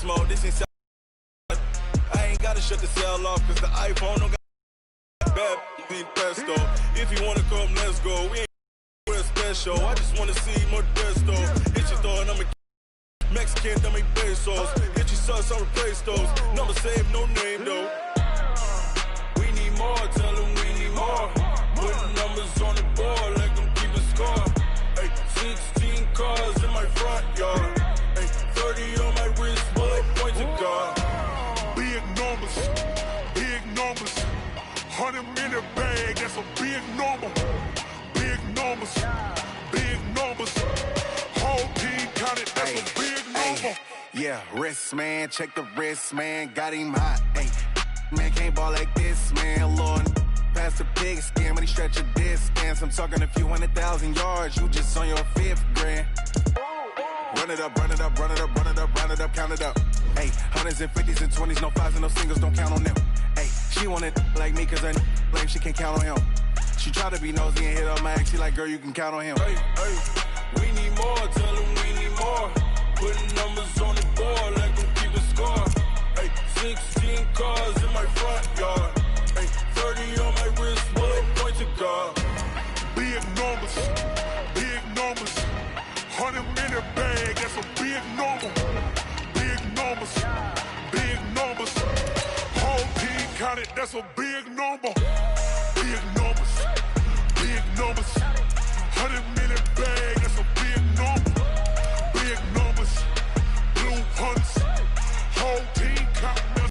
smoke, this ain't I ain't gotta shut the cell off, cause the iPhone don't got bad pesto. If you wanna come, let's go. We ain't real special. I just wanna see Modesto. Hit your thought, I'm a Mexican, that make pesos. Hit your sus, I'll replace those. Number save, no name though. We need more, tell them we need more. Putting numbers on the board, like them keep a score. Ay, 16 cars in my front yard. Ay, 30 on my wrist, bullet point to God. Big numbers, 100-minute bag, that's a big number. Big numbers, whole team counted, that's a big number. Yeah, wrist, man, check the wrist, man, got him hot. Ay, man, can't ball like this, man, Lord. Past the pig skin when he stretch a distance. I'm talking a few 100,000 yards, you just on your 5th grand. Run it up, count it up. Hey, hundreds and 50s and 20s, no 5s and no singles, don't count on them. Hey, she want it like me, cause her blame, she can't count on him. She try to be nosy and hit up my ex, she like, girl, you can count on him. Hey, we need more, tell them we need more. Putting numbers on the board, like them keep a score. Hey, 16 cars in my front yard. Hey, 30 on my wrist, bullet point to God. Big numbers, 100-minute bag, that's a big number. Big numbers, whole team counted, that's a big number. Big numbers, 100-minute bag, that's a big number. Big numbers, blue hunts, whole team counting.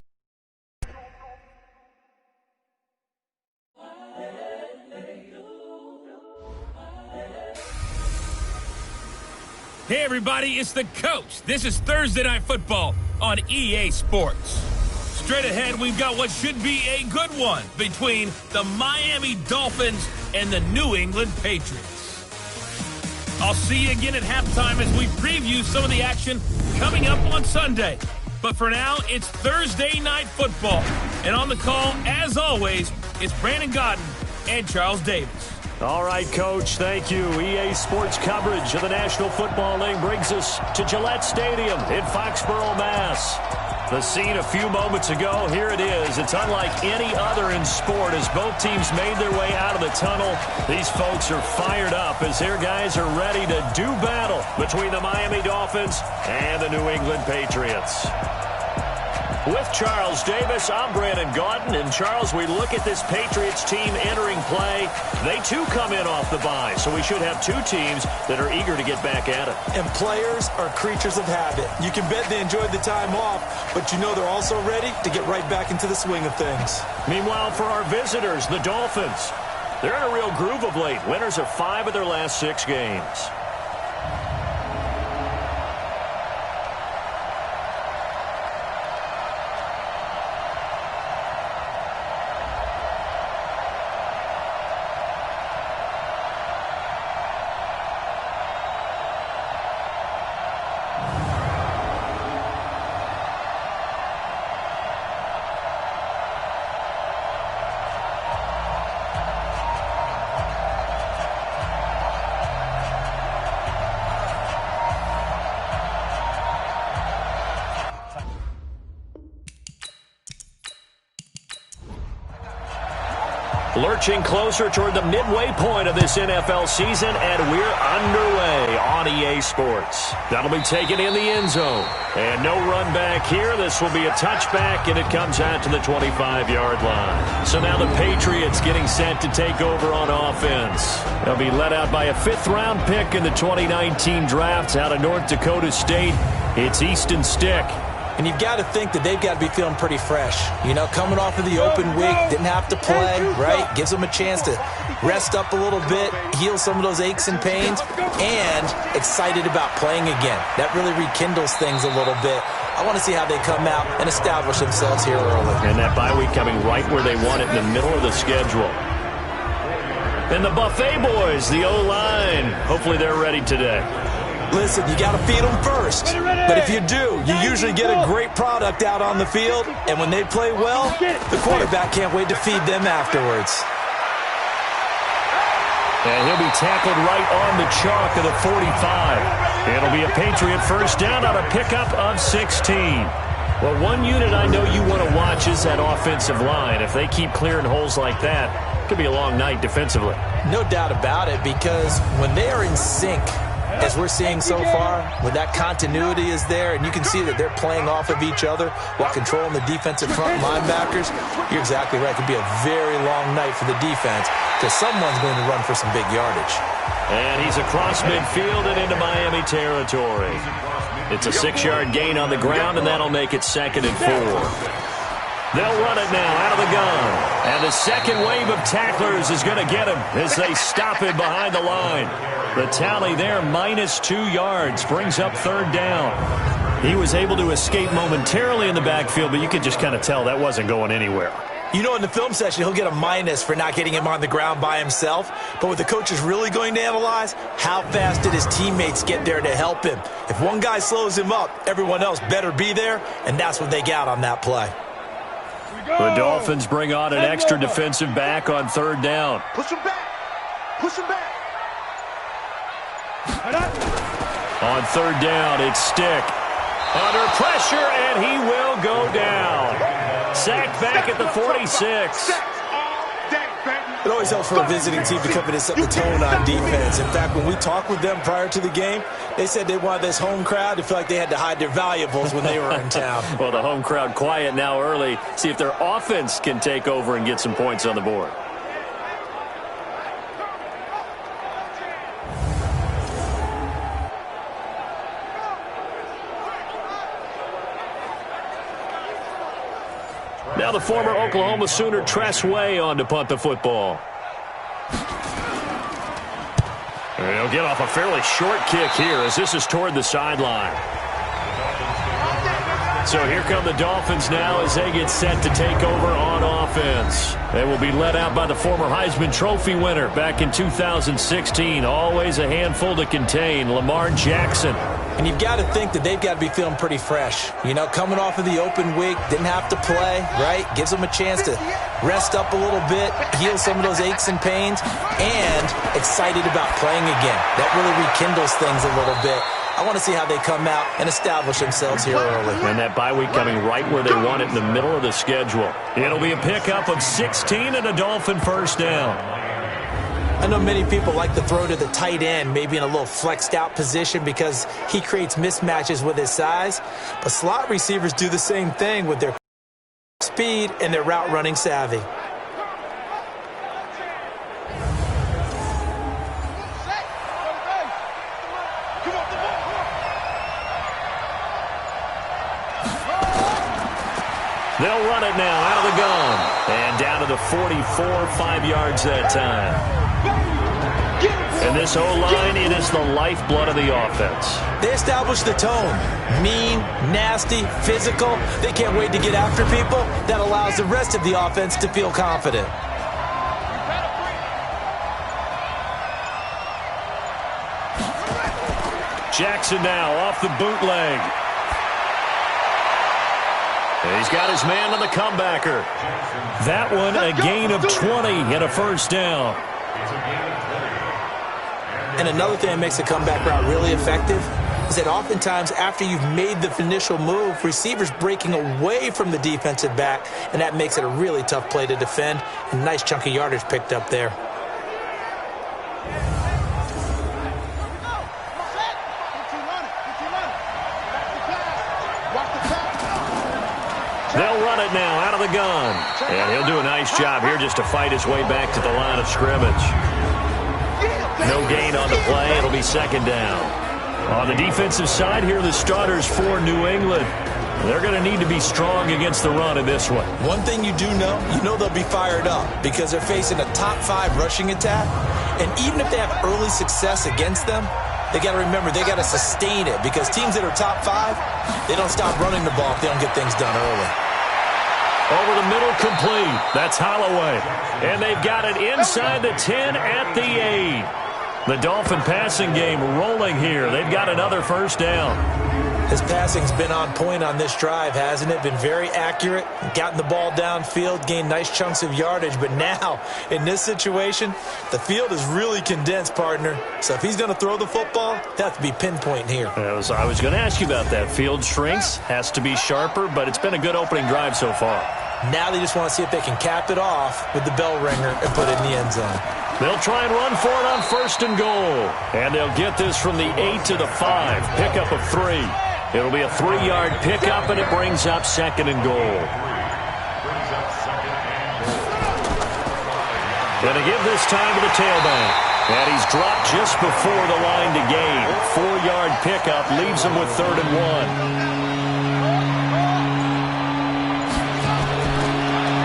Hey everybody, it's the coach. This is Thursday Night Football on EA Sports. Straight ahead, we've got what should be a good one between the Miami Dolphins and the New England Patriots. I'll see you again at halftime as we preview some of the action coming up on Sunday. But for now, it's Thursday Night Football. And on the call, as always, it's Brandon Godden and Charles Davis. All right, Coach, thank you. EA Sports coverage of the National Football League brings us to Gillette Stadium in Foxborough, Mass. The scene a few moments ago, here it is. It's unlike any other in sport as both teams made their way out of the tunnel. These folks are fired up as their guys are ready to do battle between the Miami Dolphins and the New England Patriots. With Charles Davis, I'm Brandon Gaudin. And, Charles, we look at this Patriots team entering play. They, too, come in off the bye, so we should have two teams that are eager to get back at it. And players are creatures of habit. You can bet they enjoyed the time off, but you know they're also ready to get right back into the swing of things. Meanwhile, for our visitors, the Dolphins, they're in a real groove of late. Winners of 5 of their last 6 games. Lurching closer toward the midway point of this NFL season, and we're underway on EA Sports. That'll be taken in the end zone. And no run back here. This will be a touchback, and it comes out to the 25-yard line. So now the Patriots getting set to take over on offense. They'll be led out by a 5th-round pick in the 2019 draft out of North Dakota State. It's Easton Stick. And you've got to think that they've got to be feeling pretty fresh. You know, coming off of the open week, didn't have to play, right? Gives them a chance to rest up a little bit, heal some of those aches and pains, and excited about playing again. That really rekindles things a little bit. I want to see how they come out and establish themselves here early. And that bye week coming right where they want it in the middle of the schedule. And the Buffet boys, the O-line, hopefully they're ready today. Listen, you got to feed them first. But if you do, you usually get a great product out on the field. And when they play well, the quarterback can't wait to feed them afterwards. And he'll be tackled right on the chalk of the 45. It'll be a Patriot first down on a pickup of 16. Well, one unit I know you want to watch is that offensive line. If they keep clearing holes like that, it could be a long night defensively. No doubt about it, because when they are in sync, as we're seeing so far, when that continuity is there and you can see that they're playing off of each other while controlling the defensive front linebackers, you're exactly right. It could be a very long night for the defense because someone's going to run for some big yardage. And he's across midfield and into Miami territory. It's a 6-yard gain on the ground, and that'll make it 2nd and 4. They'll run it now out of the gun. And the second wave of tacklers is going to get him as they stop him behind the line. The tally there, -2 yards, brings up 3rd down. He was able to escape momentarily in the backfield, but you could just kind of tell that wasn't going anywhere. You know, in the film session, he'll get a minus for not getting him on the ground by himself. But what the coach is really going to analyze, how fast did his teammates get there to help him? If one guy slows him up, everyone else better be there, and that's what they got on that play. The Dolphins bring on an extra defensive back on 3rd down. Push him back. Push him back. On 3rd down, it's Stick. Under pressure, and he will go down. Sacked back at the 46. It always helps for a visiting team to come in and set the tone on defense. In fact, when we talked with them prior to the game, they said they wanted this home crowd to feel like they had to hide their valuables when they were in town. Well, the home crowd quiet now early. See if their offense can take over and get some points on the board. Now the former Oklahoma Sooner Tress Way on to punt the football. And he'll get off a fairly short kick here as this is toward the sideline. So here come the Dolphins now as they get set to take over on offense. They will be led out by the former Heisman Trophy winner back in 2016. Always a handful to contain, Lamar Jackson. And you've got to think that they've got to be feeling pretty fresh. You know, coming off of the open week, didn't have to play, right? Gives them a chance to rest up a little bit, heal some of those aches and pains, and excited about playing again. That really rekindles things a little bit. I want to see how they come out and establish themselves here early. And that bye week coming right where they want it in the middle of the schedule. It'll be a pickup of 16 and a Dolphin first down. I know many people like to throw to the tight end, maybe in a little flexed out position because he creates mismatches with his size. But slot receivers do the same thing with their speed and their route running savvy. They'll run it now out of the gun. And down to the 44, 5 yards that time. And this O-line, it is the lifeblood of the offense. They establish the tone. Mean, nasty, physical. They can't wait to get after people. That allows the rest of the offense to feel confident. Jackson now off the bootleg. He's got his man on the comebacker. That one a gain of 20 and a first down. And another thing that makes the comeback route really effective is that oftentimes after you've made the initial move, receivers breaking away from the defensive back, and that makes it a really tough play to defend. A nice chunk of yardage picked up there. They'll run it now out of the gun. And he'll do a nice job here just to fight his way back to the line of scrimmage. No gain on the play. It'll be second down. On the defensive side, here are the starters for New England. They're going to need to be strong against the run in this one. One thing you do know, they'll be fired up because they're facing a top 5 rushing attack. And even if they have early success against them, they got to remember they got to sustain it because teams that are top 5, they don't stop running the ball if they don't get things done early. Over the middle, complete. That's Holloway. And they've got it inside the 10 at the 8. The Dolphin passing game rolling here. They've got another first down. His passing's been on point on this drive, hasn't it? Been very accurate, gotten the ball downfield, gained nice chunks of yardage. But now, in this situation, the field is really condensed, partner. So if he's going to throw the football, he'll have to be pinpoint here. I was going to ask you about that. Field shrinks, has to be sharper, but it's been a good opening drive so far. Now they just want to see if they can cap it off with the bell ringer and put it in the end zone. They'll try and run for it on 1st and goal. And they'll get this from the 8 to the 5. Pickup of 3. It'll be a 3-yard pickup, and it brings up 2nd and goal. Going to give this time to the tailback. And he's dropped just before the line to gain. 4-yard pickup leaves him with 3rd and 1.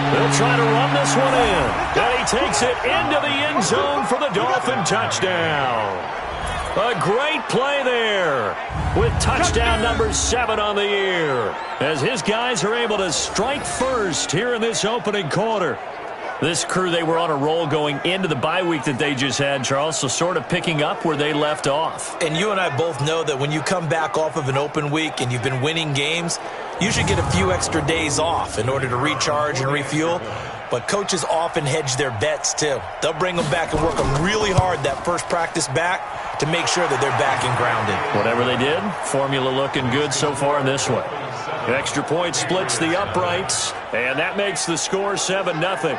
They'll try to run this one in. And he takes it into the end zone for the Dolphin touchdown. A great play there with touchdown number 7 on the year as his guys are able to strike first here in this opening quarter. This crew, they were on a roll going into the bye week that they just had, Charles, so sort of picking up where they left off. And you and I both know that when you come back off of an open week and you've been winning games, you should get a few extra days off in order to recharge and refuel. But coaches often hedge their bets, too. They'll bring them back and work them really hard that first practice back to make sure that they're back and grounded. Whatever they did, formula looking good so far in this one. Extra point splits the uprights, and that makes the score 7-0.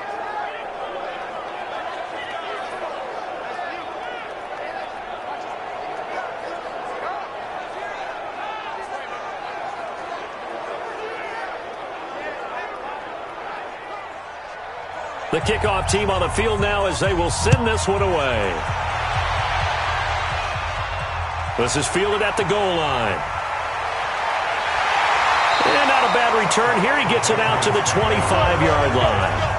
The kickoff team on the field now as they will send this one away. This is fielded at the goal line. And not a bad return here. He gets it out to the 25-yard line.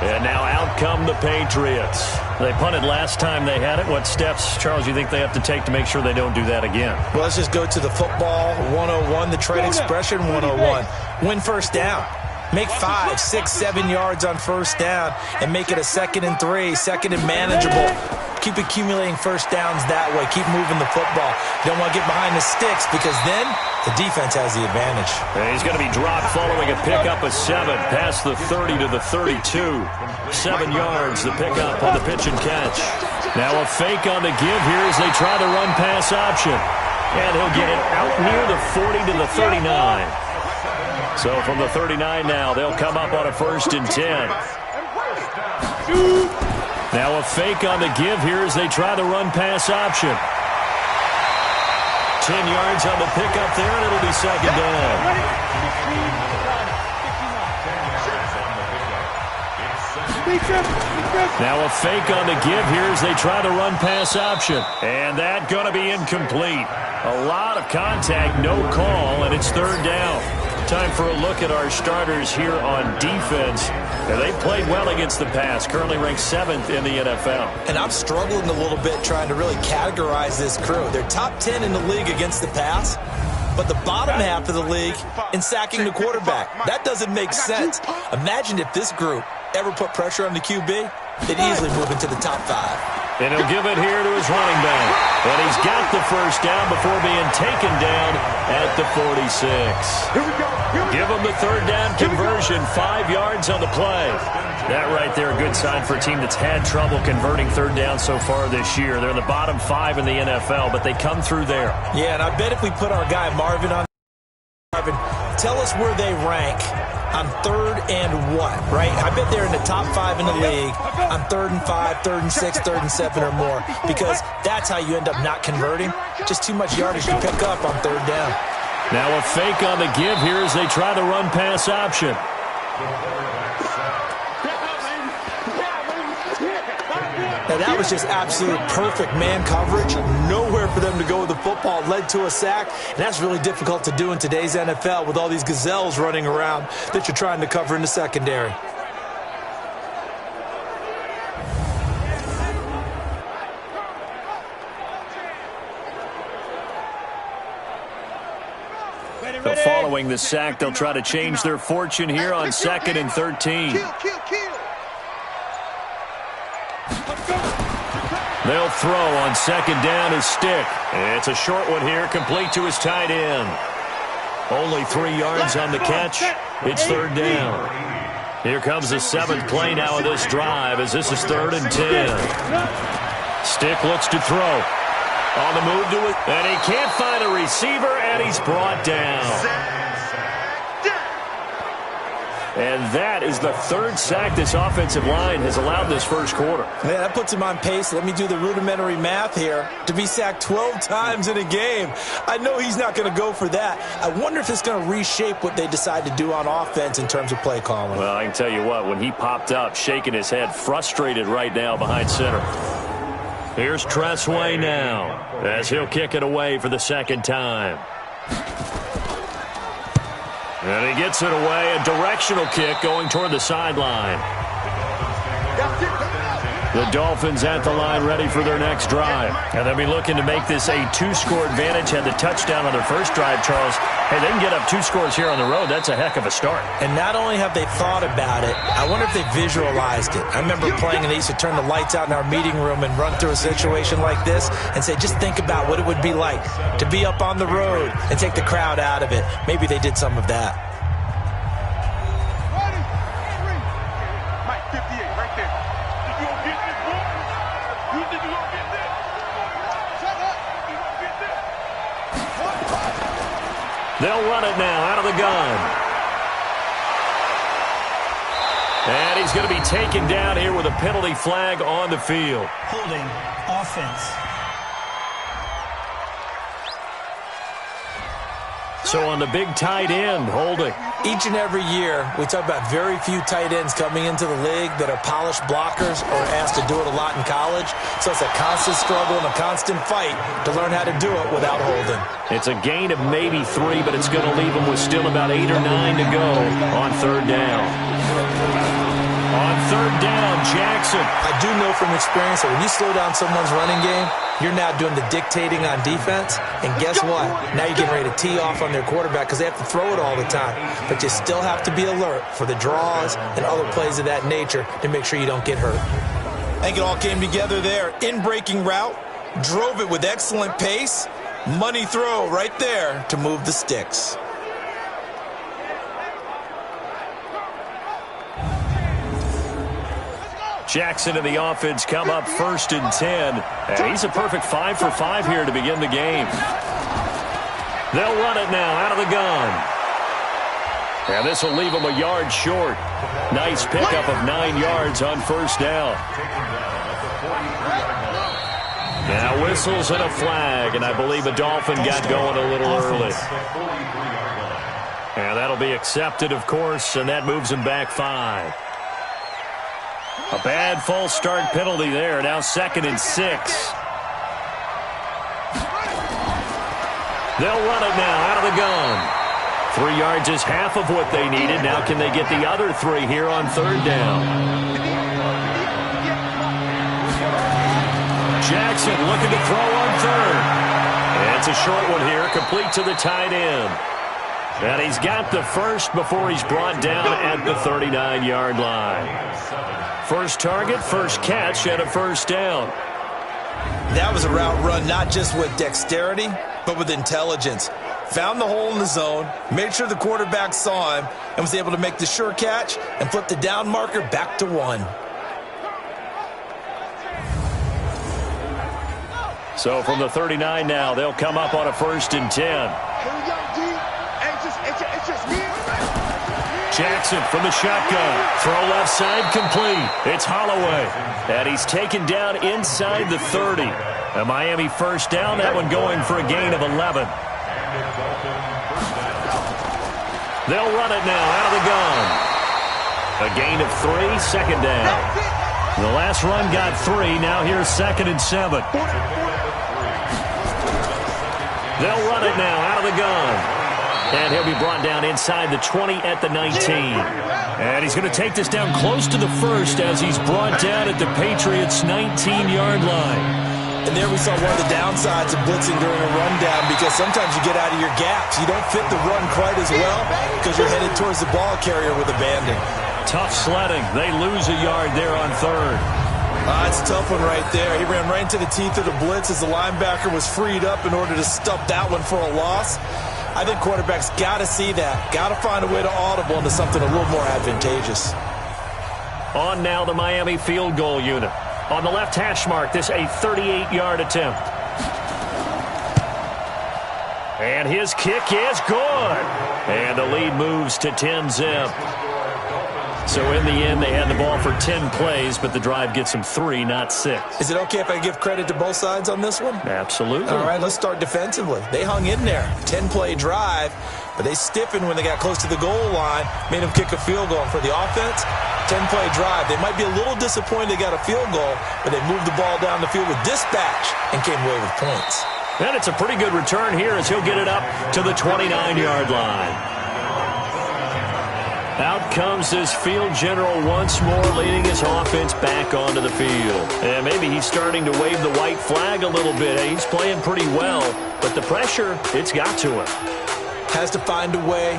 And now out come the Patriots. They punted last time they had it. What steps, Charles, you think they have to take to make sure they don't do that again? Well, let's just go to the football 101, the trade expression 101. Win first down. Make 5, 6, 7 yards on first down and make it a 2nd and 3, 2nd and manageable. Keep accumulating first downs that way. Keep moving the football. You don't want to get behind the sticks because then the defense has the advantage. And he's going to be dropped following a pickup of 7 past the 30 to the 32. 7 yards, the pickup on the pitch and catch. Now a fake on the give here as they try the run pass option. And he'll get it out near the 40 to the 39. So from the 39 now, they'll come up on a 1st and 10. Now a fake on the give here as they try the run pass option. 10 yards on the pickup there, and it'll be 2nd down. Now a fake on the give here as they try the run pass option. And that going to be incomplete. A lot of contact, no call, and it's 3rd down. Time for a look at our starters here on defense. And they played well against the pass, currently ranked 7th in the NFL. And I'm struggling a little bit trying to really categorize this crew. They're top 10 in the league against the pass, but the bottom half of the league in sacking the quarterback. That doesn't make sense. Imagine if this group ever put pressure on the QB, they'd easily move into the top 5. And he'll give it here to his running back. And he's got the first down before being taken down at the 46. Give him the 3rd down conversion, 5 yards on the play. That right there, a good sign for a team that's had trouble converting 3rd down so far this year. They're in the bottom 5 in the NFL, but they come through there. Yeah, and I bet if we put our guy Marvin on, Marvin, tell us where they rank on 3rd and 1, right? I bet they're in the top 5 in the league on 3rd and 5, 3rd and 6, 3rd and 7 or more, because that's how you end up not converting. Just too much yardage to pick up on 3rd down. Now a fake on the give here as they try the run pass option. Now that was just absolute perfect man coverage. Nowhere for them to go with the football. Led to a sack. And that's really difficult to do in today's NFL with all these gazelles running around that you're trying to cover in the secondary. But following the sack, they'll try to change their fortune here on 2nd and 13. They'll throw on second down his stick. It's a short one here, complete to his tight end. Only 3 yards on the catch. It's third down. Here comes the 7th play now of this drive as this is 3rd and 10. Stick looks to throw. On the move to it, and he can't find a receiver, and he's brought down. And that is the 3rd sack this offensive line has allowed this first quarter. Man, that puts him on pace. Let me do the rudimentary math here. To be sacked 12 times in a game, I know he's not going to go for that. I wonder if it's going to reshape what they decide to do on offense in terms of play calling. Well, I can tell you what, when he popped up, shaking his head, frustrated right now behind center. Here's Tressway now as he'll kick it away for the 2nd time. And he gets it away, a directional kick going toward the sideline. The Dolphins at the line ready for their next drive. And they'll be looking to make this a 2-score advantage. Had the touchdown on their first drive, Charles. Hey, they can get up 2 scores here on the road. That's a heck of a start. And not only have they thought about it, I wonder if they visualized it. I remember playing and they used to turn the lights out in our meeting room and run through a situation like this and say, just think about what it would be like to be up on the road and take the crowd out of it. Maybe they did some of that. They'll run it now out of the gun. And he's going to be taken down here with a penalty flag on the field. Holding offense. So on the big tight end, holding. Each and every year, we talk about very few tight ends coming into the league that are polished blockers or asked to do it a lot in college. So it's a constant struggle and a constant fight to learn how to do it without holding. It's a gain of maybe 3, but it's going to leave them with still about 8 or 9 to go on 3rd down. On 3rd down, Jackson. I do know from experience that when you slow down someone's running game, you're now doing the dictating on defense. And guess what? Now you're getting ready to tee off on their quarterback because they have to throw it all the time. But you still have to be alert for the draws and other plays of that nature to make sure you don't get hurt. I think it all came together there. In-breaking route, drove it with excellent pace. Money throw right there to move the sticks. Jackson and the offense come up 1st and 10. And he's a perfect 5 for 5 here to begin the game. They'll run it now out of the gun. And this will leave them a yard short. Nice pickup of 9 yards on 1st down. Now whistles and a flag, and I believe a Dolphin got going a little early. And that'll be accepted, of course, and that moves him back 5. A bad false start penalty there. Now 2nd and 6. They'll run it now out of the gun. 3 yards is half of what they needed. Now can they get the other 3 here on 3rd down? Jackson looking to throw on 3rd. And it's a short one here, complete to the tight end. And he's got the first before he's brought down at the 39-yard line. First target, first catch, and a 1st down. That was a route run not just with dexterity, but with intelligence. Found the hole in the zone, made sure the quarterback saw him, and was able to make the sure catch and flip the down marker back to 1. So from the 39 now, they'll come up on a 1st and 10. Jackson from the shotgun. Throw left side complete. It's Holloway. And he's taken down inside the 30. A Miami 1st down. That one going for a gain of 11. They'll run it now out of the gun. A gain of 3, 2nd down. The last run got 3. Now here's 2nd and 7. They'll run it now out of the gun. And he'll be brought down inside the 20 at the 19. And he's going to take this down close to the 1st as he's brought down at the Patriots' 19-yard line. And there we saw one of the downsides of blitzing during a rundown because sometimes you get out of your gaps. You don't fit the run quite as well because you're headed towards the ball carrier with abandon. Tough sledding. They lose a yard there on 3rd. It's a tough one right there. He ran right into the teeth of the blitz as the linebacker was freed up in order to stop that one for a loss. I think quarterbacks got to see that. Got to find a way to audible into something a little more advantageous. On now the Miami field goal unit. On the left hash mark, this a 38-yard attempt. And his kick is good. And the lead moves to 10-zip. So in the end, they had the ball for 10 plays, but the drive gets them 3, not 6. Is it okay if I give credit to both sides on this one? Absolutely. All right, let's start defensively. They hung in there. 10-play drive, but they stiffened when they got close to the goal line, made them kick a field goal. For the offense, 10-play drive. They might be a little disappointed they got a field goal, but they moved the ball down the field with dispatch and came away with points. And it's a pretty good return here as he'll get it up to the 29-yard line. Out comes this field general once more, leading his offense back onto the field. And maybe he's starting to wave the white flag a little bit. He's playing pretty well, but the pressure, it's got to him. Has to find a way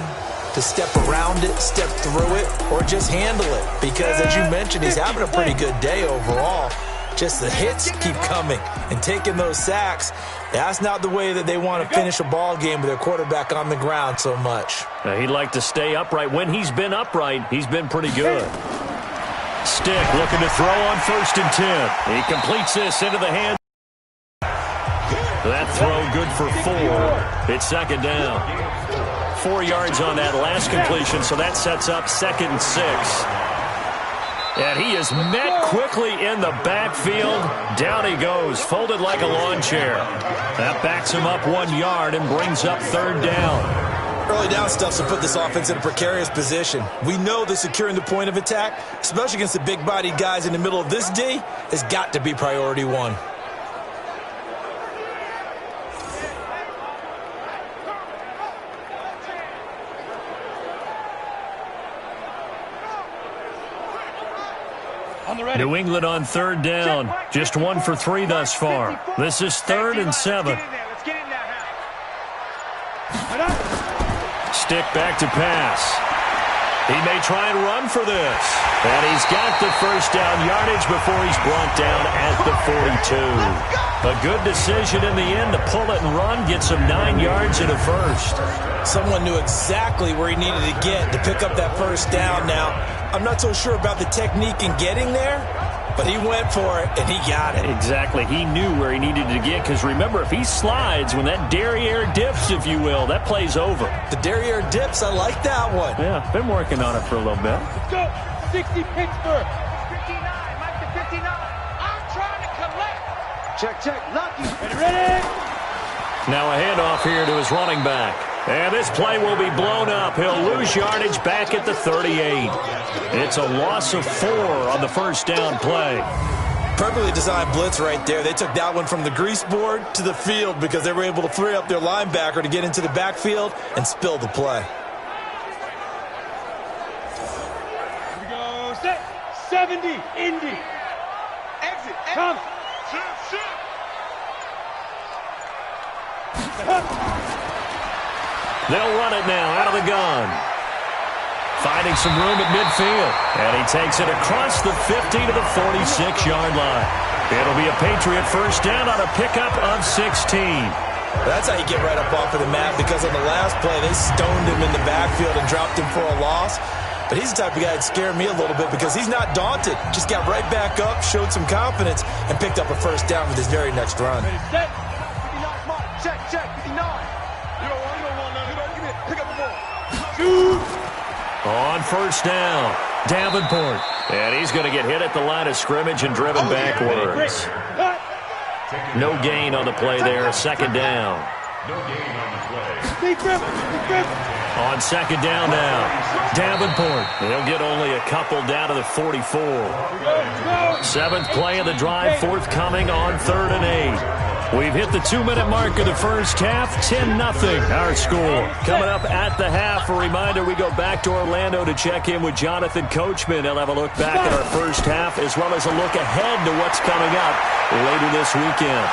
to step around it, step through it, or just handle it. Because, as you mentioned, he's having a pretty good day overall. Just the hits keep coming and taking those sacks. That's not the way that they want to finish a ball game with their quarterback on the ground so much. Now, he'd like to stay upright. When he's been upright, he's been pretty good. Stick looking to throw on 1st and 10. He completes this into the hands. That throw good for 4. It's 2nd down. 4 yards on that last completion, so that sets up 2nd and 6. And he is met quickly in the backfield. Down he goes, folded like a lawn chair. That backs him up 1 yard and brings up 3rd down. Early down stuff will put this offense in a precarious position. We know that securing the point of attack, especially against the big-bodied guys in the middle of this D, has got to be priority 1. New England on 3rd down. Just 1 for 3 thus far. This is 3rd and 7. Stick back to pass. He may try and run for this. And he's got the 1st down yardage before he's brought down at the 42. A good decision in the end to pull it and run. Gets him 9 yards in a 1st. Someone knew exactly where he needed to get to pick up that 1st down. Now, I'm not so sure about the technique in getting there, but he went for it, and he got it. Exactly. He knew where he needed to get, because remember, if he slides, when that derriere dips, if you will, that play's over. The derriere dips, I like that one. Yeah, been working on it for a little bit. Let's go. 60 Pittsburgh. 59, Mike to 59. I'm trying to collect. Check. Lucky. Ready? Now a handoff here to his running back. And this play will be blown up. He'll lose yardage back at the 38. It's a loss of 4 on the 1st down play. Perfectly designed blitz right there. They took that one from the grease board to the field because they were able to free up their linebacker to get into the backfield and spill the play. Here we go. Set. 70. Indy. Exit. Come. Shoot. They'll run it now out of the gun. Finding some room at midfield. And he takes it across the 50 to the 46-yard line. It'll be a Patriot 1st down on a pickup of 16. That's how you get right up off of the mat, because on the last play, they stoned him in the backfield and dropped him for a loss. But he's the type of guy that scared me a little bit because he's not daunted. Just got right back up, showed some confidence, and picked up a 1st down with his very next run. Ready, set. 59 mark. Check. 59. You don't want none. Give me it. Pick up the ball. Shoot. On 1st down, Davenport. And he's going to get hit at the line of scrimmage and driven backwards. No gain on the play there. 2nd down. On 2nd down now, Davenport. He'll get only a couple down to the 44. 7th play of the drive, forthcoming on 3rd and 8. We've hit the 2-minute mark of the 1st half. 10-0 our score. Coming up at the half, a reminder, we go back to Orlando to check in with Jonathan Coachman. He'll have a look back at our 1st half as well as a look ahead to what's coming up later this weekend.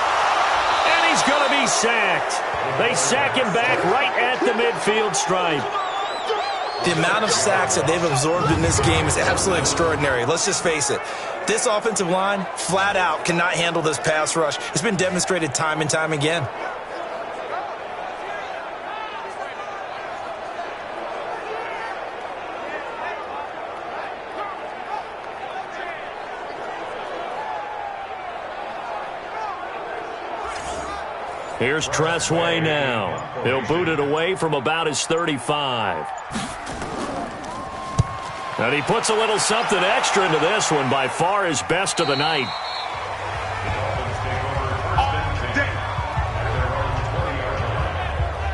And he's going to be sacked. They sack him back right at the midfield stripe. The amount of sacks that they've absorbed in this game is absolutely extraordinary. Let's just face it. This offensive line, flat out, cannot handle this pass rush. It's been demonstrated time and time again. Here's Tressway now. He'll boot it away from about his 35. And he puts a little something extra into this one, by far his best of the night.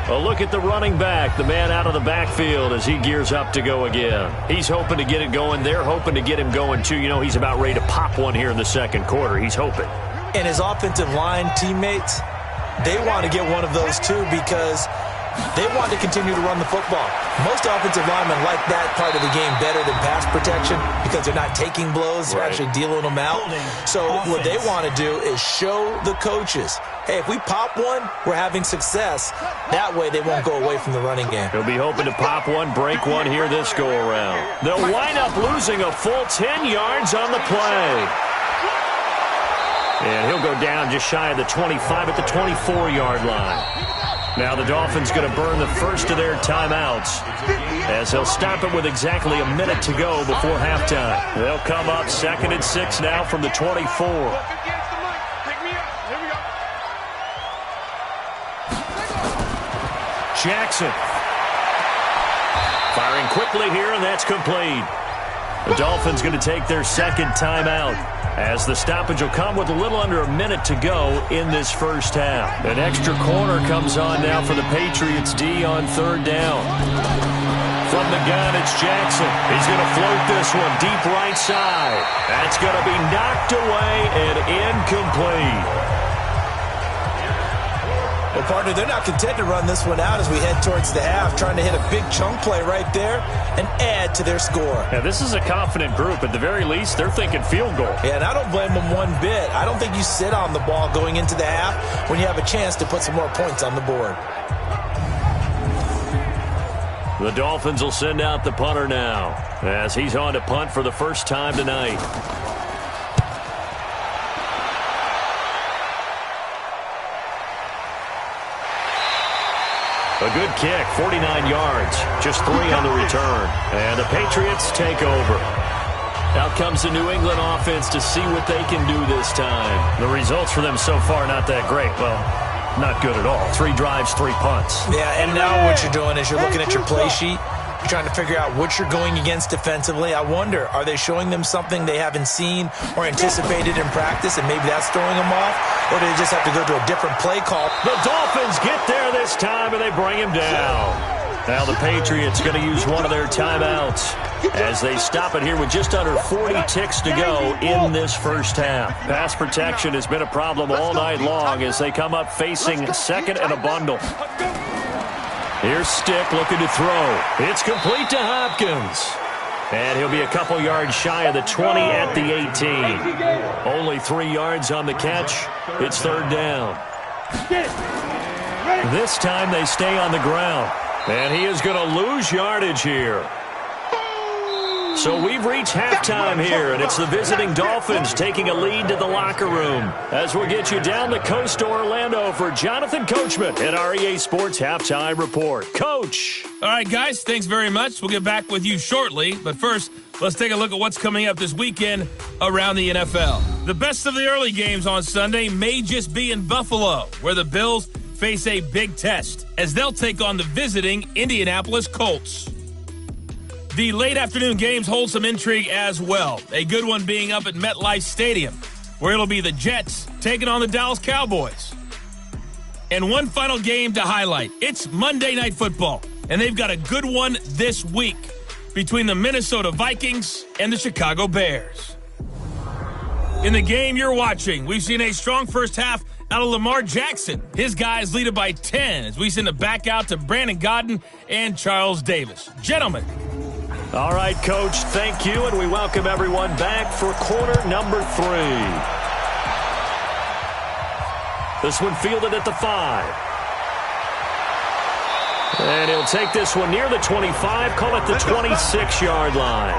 A look at the running back, the man out of the backfield as he gears up to go again. He's hoping to get it going. They're hoping to get him going, too. You know, he's about ready to pop one here in the second quarter. He's hoping. And his offensive line teammates, they want to get one of those, too, because they want to continue to run the football. Most offensive linemen like that part of the game better than pass protection because they're not taking blows. They're actually dealing them out. So what they want to do is show the coaches, hey, if we pop one, we're having success. That way they won't go away from the running game. He'll be hoping to pop one, break one here this go-around. They'll wind up losing a full 10 yards on the play. And he'll go down just shy of the 25 at the 24-yard line. Now the Dolphins going to burn the first of their timeouts as they'll stop it with exactly a minute to go before halftime. They'll come up 2nd and 6 now from the 24. Jackson. Firing quickly here, and that's complete. The Dolphins going to take their second timeout as the stoppage will come with a little under a minute to go in this first half. An extra corner comes on now for the Patriots D on 3rd down. From the gun, it's Jackson. He's going to float this one deep right side. That's going to be knocked away and incomplete. Well, partner, they're not content to run this one out as we head towards the half, trying to hit a big chunk play right there and add to their score. Yeah, this is a confident group. At the very least, they're thinking field goal. Yeah, and I don't blame them one bit. I don't think you sit on the ball going into the half when you have a chance to put some more points on the board. The Dolphins will send out the punter now as he's on to punt for the first time tonight. A good kick, 49 yards, just 3 on the return. And the Patriots take over. Out comes the New England offense to see what they can do this time. The results for them so far not that great. Well, not good at all. 3 drives, 3 punts. Yeah, and now what you're doing is you're looking at your play sheet. You're trying to figure out what you're going against defensively. I wonder, are they showing them something they haven't seen or anticipated in practice, and maybe that's throwing them off? Or do they just have to go to a different play call? The Dolphins get there this time, and they bring him down. Now the Patriots going to use one of their timeouts as they stop it here with just under 40 ticks to go in this first half. Pass protection has been a problem all night long as they come up facing 2nd and a bundle. Here's Stick looking to throw. It's complete to Hopkins. And he'll be a couple yards shy of the 20 at the 18. Only 3 yards on the catch. It's 3rd down. This time they stay on the ground. And he is going to lose yardage here. So we've reached halftime here, and it's the visiting Dolphins taking a lead to the locker room. As we'll get you down the coast to Orlando for Jonathan Coachman at our EA Sports Halftime Report. Coach. All right, guys, thanks very much. We'll get back with you shortly. But first, let's take a look at what's coming up this weekend around the NFL. The best of the early games on Sunday may just be in Buffalo, where the Bills face a big test as they'll take on the visiting Indianapolis Colts. The late afternoon games hold some intrigue as well. A good one being up at MetLife Stadium, where it'll be the Jets taking on the Dallas Cowboys. And one final game to highlight. It's Monday Night Football, and they've got a good one this week between the Minnesota Vikings and the Chicago Bears. In the game you're watching, we've seen a strong first half out of Lamar Jackson. His guys lead it by 10 as we send it back out to Brandon Godden and Charles Davis. Gentlemen. All right, Coach, thank you, and we welcome everyone back for quarter number 3. This one fielded at the 5. And he'll take this one near the 25, call it the 26-yard line.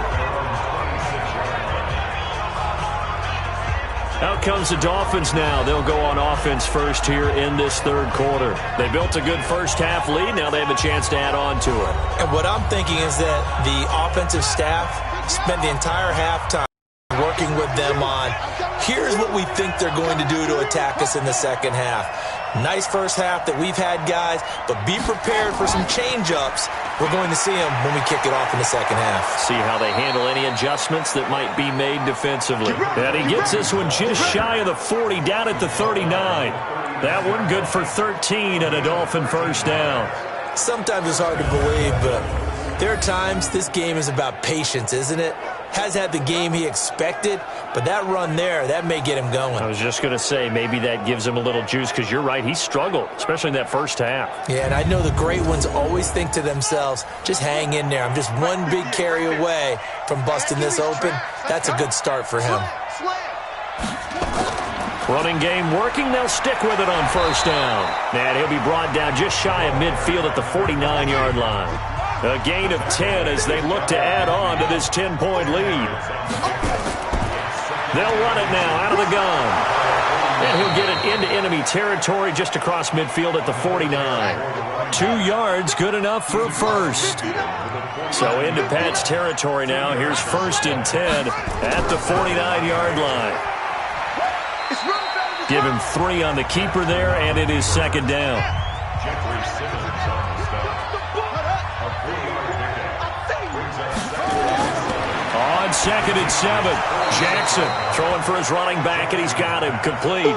Out comes the Dolphins now. They'll go on offense first here in this third quarter. They built a good first-half lead. Now they have a chance to add on to it. And what I'm thinking is that the offensive staff spent the entire halftime working with them on, here's what we think they're going to do to attack us in the second half. Nice first half that we've had, guys, but be prepared for some change-ups. We're going to see them when we kick it off in the second half. See how they handle any adjustments that might be made defensively. And he gets this one just shy of the 40, down at the 39. That one good for 13 and a Dolphin first down. Sometimes it's hard to believe, but there are times this game is about patience, isn't it? Has had the game he expected, but that run there, that may get him going. I was just going to say, maybe that gives him a little juice, because you're right, he struggled, especially in that first half. Yeah, and I know the great ones always think to themselves, just hang in there. I'm just one big carry away from busting this open. That's a good start for him. Running game working, they'll stick with it on first down. And he'll be brought down just shy of midfield at the 49-yard line. A gain of 10 as they look to add on to this 10-point lead. They'll run it now out of the gun. And he'll get it into enemy territory just across midfield at the 49. 2 yards, good enough for a first. So into Pat's territory now. Here's first and 10 at the 49-yard line. Give him 3 on the keeper there, and it is second down. On second and 7, Jackson throwing for his running back, and he's got him complete.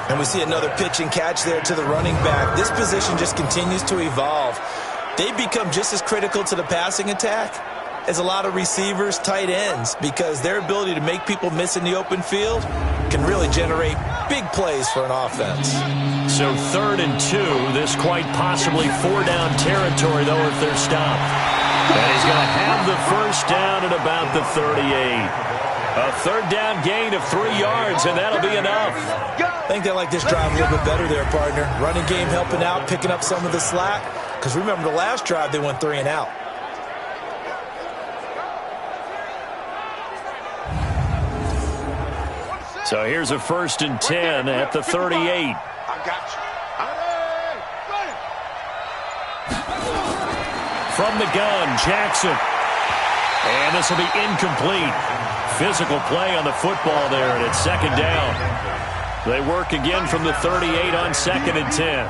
And we see another pitch and catch there to the running back. This position just continues to evolve. They become just as critical to the passing attack as a lot of receivers, tight ends, because their ability to make people miss in the open field can really generate big plays for an offense. So 3rd and 2, this quite possibly 4-down territory, though, if they're stopped. And he's going to have the first down at about the 38. A 3rd down gain of 3 yards, and that'll be enough. I think they like this drive a little bit better there, partner. Running game helping out, picking up some of the slack. Because remember, the last drive, they went 3 and out. So here's a 1st and 10 at the 38. I got you. From the gun, Jackson. And this will be incomplete. Physical play on the football there, and it's second down. They work again from the 38 on 2nd and 10.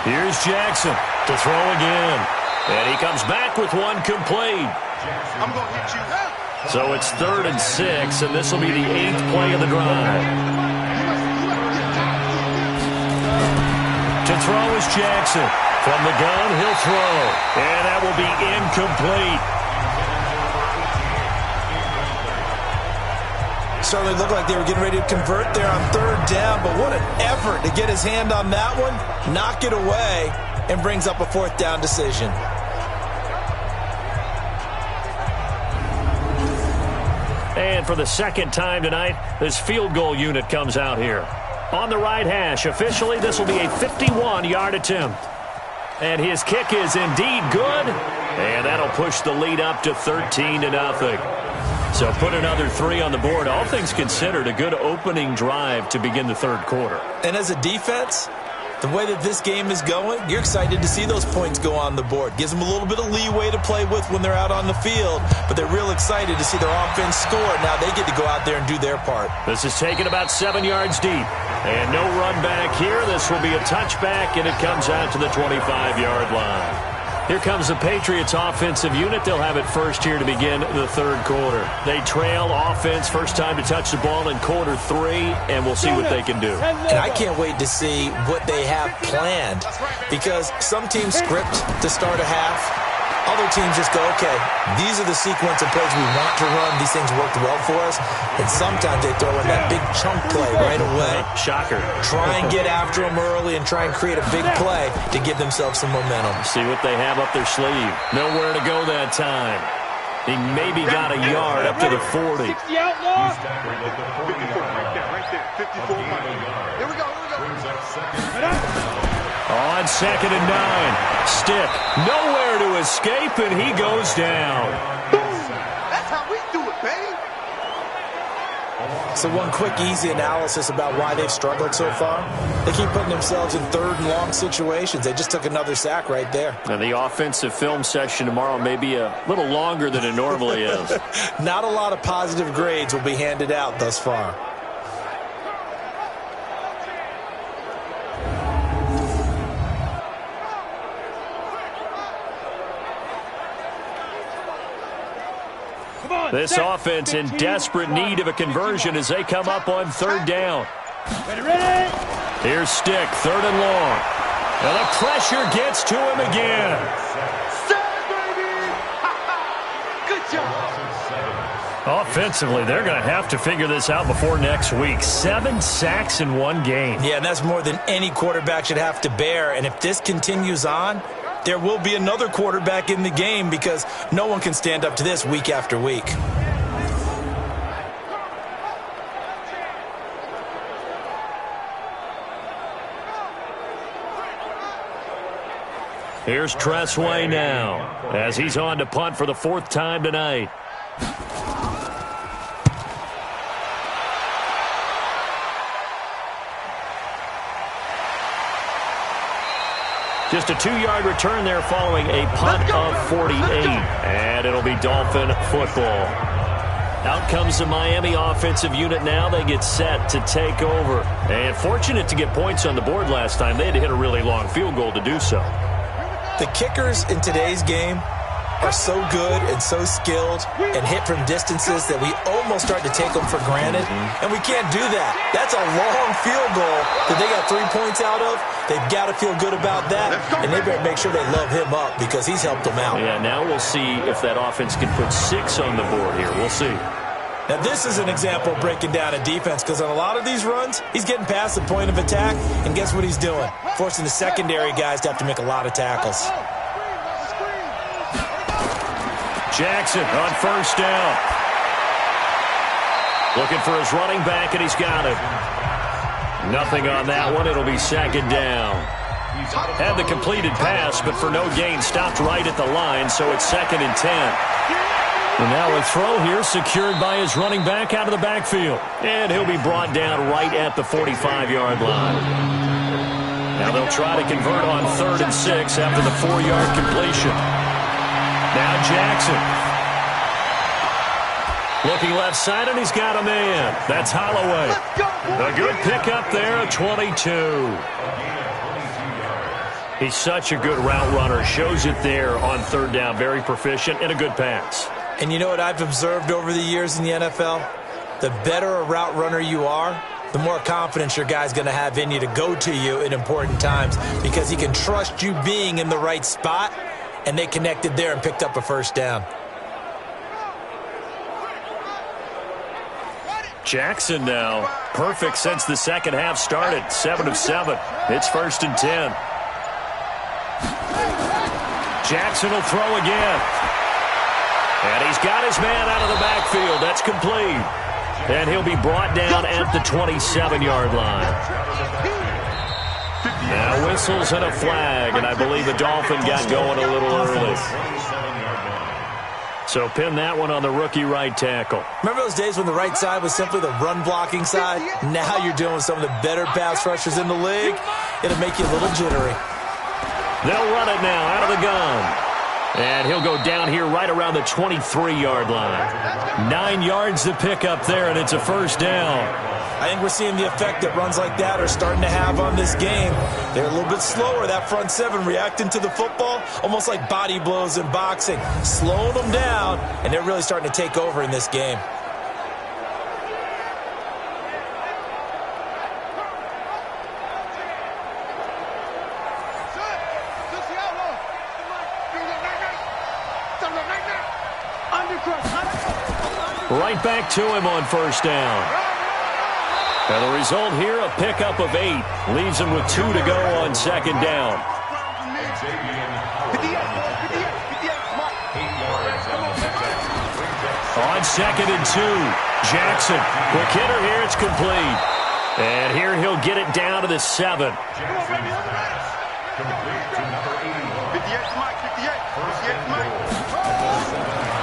Here's Jackson to throw again. And he comes back with one complete. I'm going to hit you. So it's 3rd and 6, and this will be the 8th play of the drive. To throw is Jackson. From the gun, he'll throw. And that will be incomplete. Certainly looked like they were getting ready to convert there on 3rd down, but what an effort to get his hand on that one, knock it away, and brings up a 4th down decision. And for the second time tonight, this field goal unit comes out here. On the right hash, officially, this will be a 51-yard attempt. And his kick is indeed good. And that'll push the lead up to 13-0. So put another 3 on the board. All things considered, a good opening drive to begin the third quarter. And as a defense, the way that this game is going, you're excited to see those points go on the board. Gives them a little bit of leeway to play with when they're out on the field, but they're real excited to see their offense score. Now they get to go out there and do their part. This is taken about 7 yards deep. And no run back here. This will be a touchback, and it comes out to the 25-yard line. Here comes the Patriots offensive unit. They'll have it first here to begin the third quarter. They trail offense, first time to touch the ball in quarter 3, and we'll see what they can do. And I can't wait to see what they have planned, because some teams script to start a half. Other teams just go, okay, these are the sequence of plays we want to run. These things worked well for us. And sometimes they throw in that big chunk play right away. Shocker. Try and get after them early and try and create a big play to give themselves some momentum. See what they have up their sleeve. Nowhere to go that time. He maybe got a yard up to the 40. there. 54 miles. Here we go. On 2nd and 9. Stick nowhere to escape, and he goes down. That's how we do it, baby. So one quick, easy analysis about why they've struggled so far. They keep putting themselves in 3rd and long situations. They just took another sack right there. And the offensive film session tomorrow may be a little longer than it normally is. Not a lot of positive grades will be handed out thus far. This offense in desperate need of a conversion as they come up on 3rd down. Ready. Here's Stick, 3rd and long. And the pressure gets to him again. Good job. Offensively, they're going to have to figure this out before next week. 7 sacks in one game. Yeah, and that's more than any quarterback should have to bear. And if this continues on, there will be another quarterback in the game because no one can stand up to this week after week. Here's Tressway now as he's on to punt for the 4th time tonight. Just a 2-yard return there following a punt of 48. And it'll be Dolphin football. Out comes the Miami offensive unit now. They get set to take over. And fortunate to get points on the board last time. They had to hit a really long field goal to do so. The kickers in today's game are so good and so skilled and hit from distances that we almost start to take them for granted, and we can't do that. That's a long field goal that they got 3 points out of. They've got to feel good about that, and they better make sure they love him up because he's helped them out. Yeah, now we'll see if that offense can put 6 on the board here. We'll see. Now, this is an example of breaking down a defense because on a lot of these runs, he's getting past the point of attack, and guess what he's doing? Forcing the secondary guys to have to make a lot of tackles. Jackson on 1st down. Looking for his running back, and he's got it. Nothing on that one. It'll be 2nd down. Had the completed pass, but for no gain, stopped right at the line, so it's 2nd and 10. And now a throw here secured by his running back out of the backfield. And he'll be brought down right at the 45-yard line. Now they'll try to convert on 3rd and 6 after the 4-yard completion. Now Jackson. Looking left side, and he's got a man. That's Holloway. A good pickup there, a 22. He's such a good route runner. Shows it there on 3rd down. Very proficient and a good pass. And you know what I've observed over the years in the NFL? The better a route runner you are, the more confidence your guy's going to have in you to go to you in important times because he can trust you being in the right spot, and they connected there and picked up a 1st down. Jackson now, perfect since the 2nd half started. 7 of 7. It's 1st and 10. Jackson will throw again. And he's got his man out of the backfield. That's complete. And he'll be brought down at the 27-yard line. Now whistles and a flag, and I believe the Dolphin got going a little early. So pin that one on the rookie right tackle. Remember those days when the right side was simply the run-blocking side? Now you're dealing with some of the better pass rushers in the league. It'll make you a little jittery. They'll run it now out of the gun. And he'll go down here right around the 23-yard line. 9 yards to pick up there, and it's a 1st down. I think we're seeing the effect that runs like that are starting to have on this game. They're a little bit slower, that front 7, reacting to the football, almost like body blows in boxing, slowing them down, and they're really starting to take over in this game. Right back to him on 1st down. And the result here, a pickup of 8. Leaves him with 2 to go on 2nd down. On 2nd and 2, Jackson. Quick hitter here, it's complete. And here he'll get it down to the 7.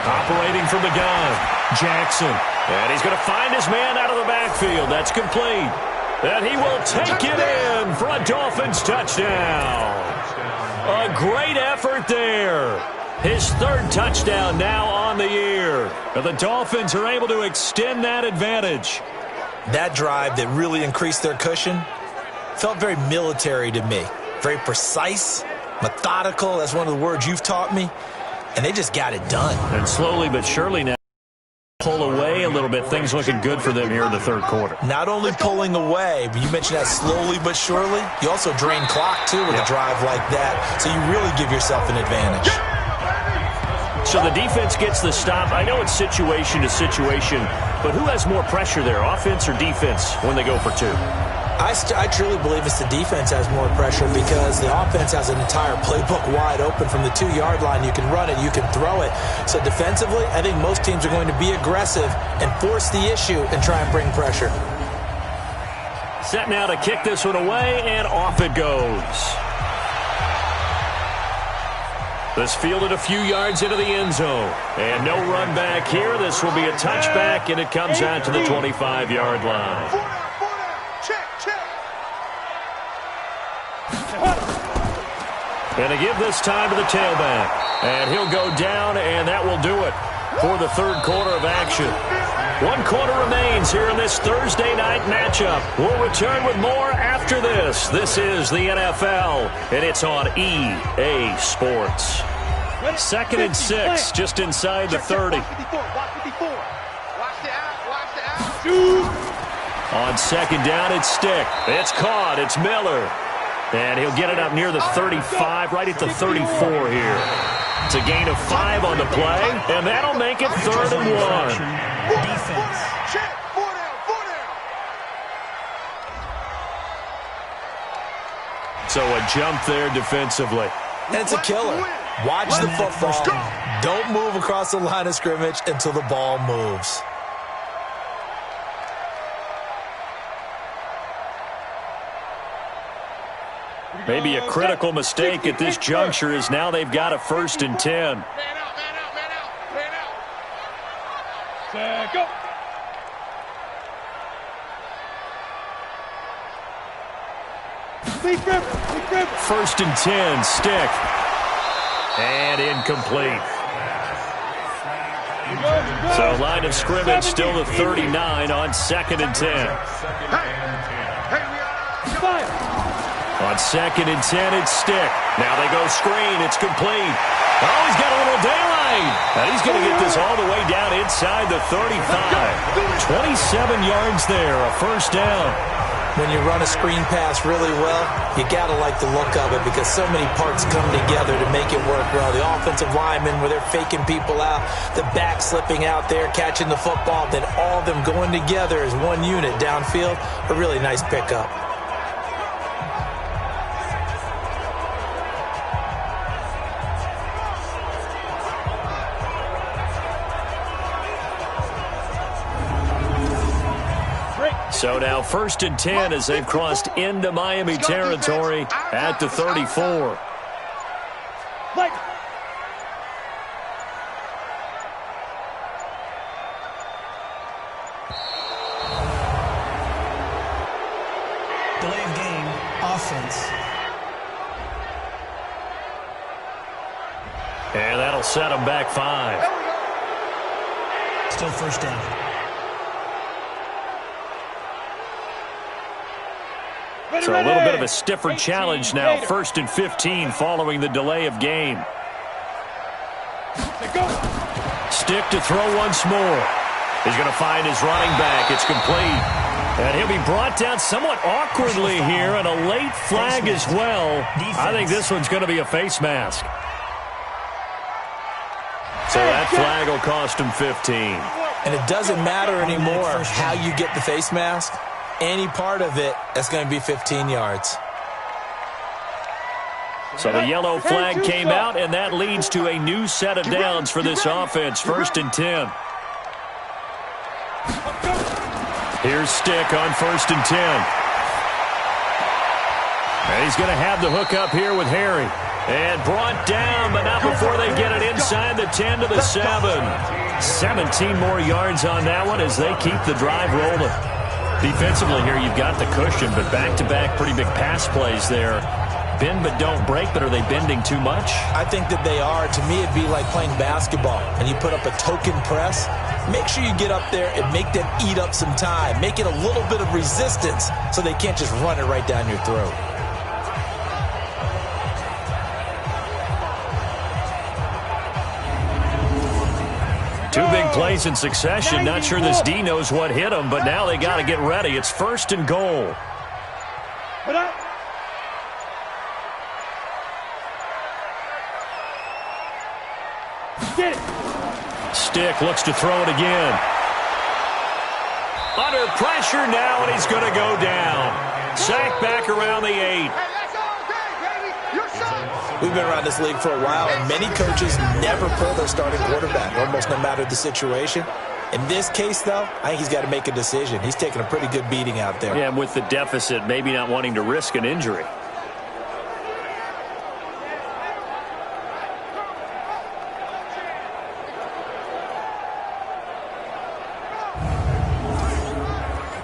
Operating from the gun, Jackson. And he's going to find his man out of the backfield. That's complete. And he will take it in for a Dolphins touchdown. A great effort there. His 3rd touchdown now on the year. And the Dolphins are able to extend that advantage. That drive that really increased their cushion felt very military to me. Very precise, methodical. That's one of the words you've taught me. And they just got it done. And slowly but surely now, pull away a little bit. Things looking good for them here in the 3rd quarter. Not only pulling away, but you mentioned that slowly but surely. You also drain clock, too, with a drive like that. So you really give yourself an advantage. So the defense gets the stop. I know it's situation to situation, but who has more pressure there, offense or defense, when they go for 2? I truly believe it's the defense has more pressure because the offense has an entire playbook wide open from the 2-yard line. You can run it, you can throw it. So defensively, I think most teams are going to be aggressive and force the issue and try and bring pressure. Set now to kick this one away, and off it goes. This fielded a few yards into the end zone. And no run back here. This will be a touchback, and it comes out to the 25-yard line. And to give this time to the tailback. And he'll go down, and that will do it for the 3rd quarter of action. 1 quarter remains here in this Thursday night matchup. We'll return with more after this. This is the NFL, and it's on EA Sports. 2nd and 6, just inside the 30. On 2nd down, it's Stick. It's caught. It's Miller. And he'll get it up near the 35, right at the 34 here. It's a gain of 5 on the play, and that'll make it 3rd and 1. Defense. So a jump there defensively. And it's a killer. Watch the football. Don't move across the line of scrimmage until the ball moves. Maybe a critical mistake at this juncture is now they've got a 1st and 10. Man out. Go. First and 10, Stick. And incomplete. So line of scrimmage still the 39 on 2nd and 10. On 2nd and 10, it's Stick. Now they go screen. It's complete. Oh, he's got a little daylight. And he's going to get this all the way down inside the 35. 27 yards there, a 1st down. When you run a screen pass really well, you got to like the look of it because so many parts come together to make it work well. The offensive linemen, where they're faking people out, the back slipping out there, catching the football, then all of them going together as one unit downfield, a really nice pickup. So now 1st and 10 as they've crossed into Miami territory at the 34. Delay of game, offense. And that'll set them back 5. Still 1st down. So a little bit of a stiffer challenge now. 1st and 15 following the delay of game. Stick to throw once more. He's going to find his running back. It's complete. And he'll be brought down somewhat awkwardly here, and a late flag as well. I think this one's going to be a face mask. So that flag will cost him 15. And it doesn't matter anymore how you get the face mask. Any part of it, that's going to be 15 yards. So the yellow flag came out, and that leads to a new set of downs for this offense. 1st and 10. Here's Stick on 1st and 10. And he's going to have the hook up here with Harry. And brought down, but not before they get it inside the 10 to the 7. 17 more yards on that one as they keep the drive rolling. Defensively here, you've got the cushion, but back-to-back pretty big pass plays there. Bend but don't break, but are they bending too much? I think that they are. To me, it'd be like playing basketball, and you put up a token press. Make sure you get up there and make them eat up some time. Make it a little bit of resistance so they can't just run it right down your throat. Two big plays in succession. Not sure this D knows what hit him, but now they got to get ready. It's 1st and goal. Stick looks to throw it again. Under pressure now, and he's going to go down. Sacked back around the 8. We've been around this league for a while, and many coaches never pull their starting quarterback, almost no matter the situation. In this case, though, I think he's got to make a decision. He's taking a pretty good beating out there. Yeah, and with the deficit, maybe not wanting to risk an injury.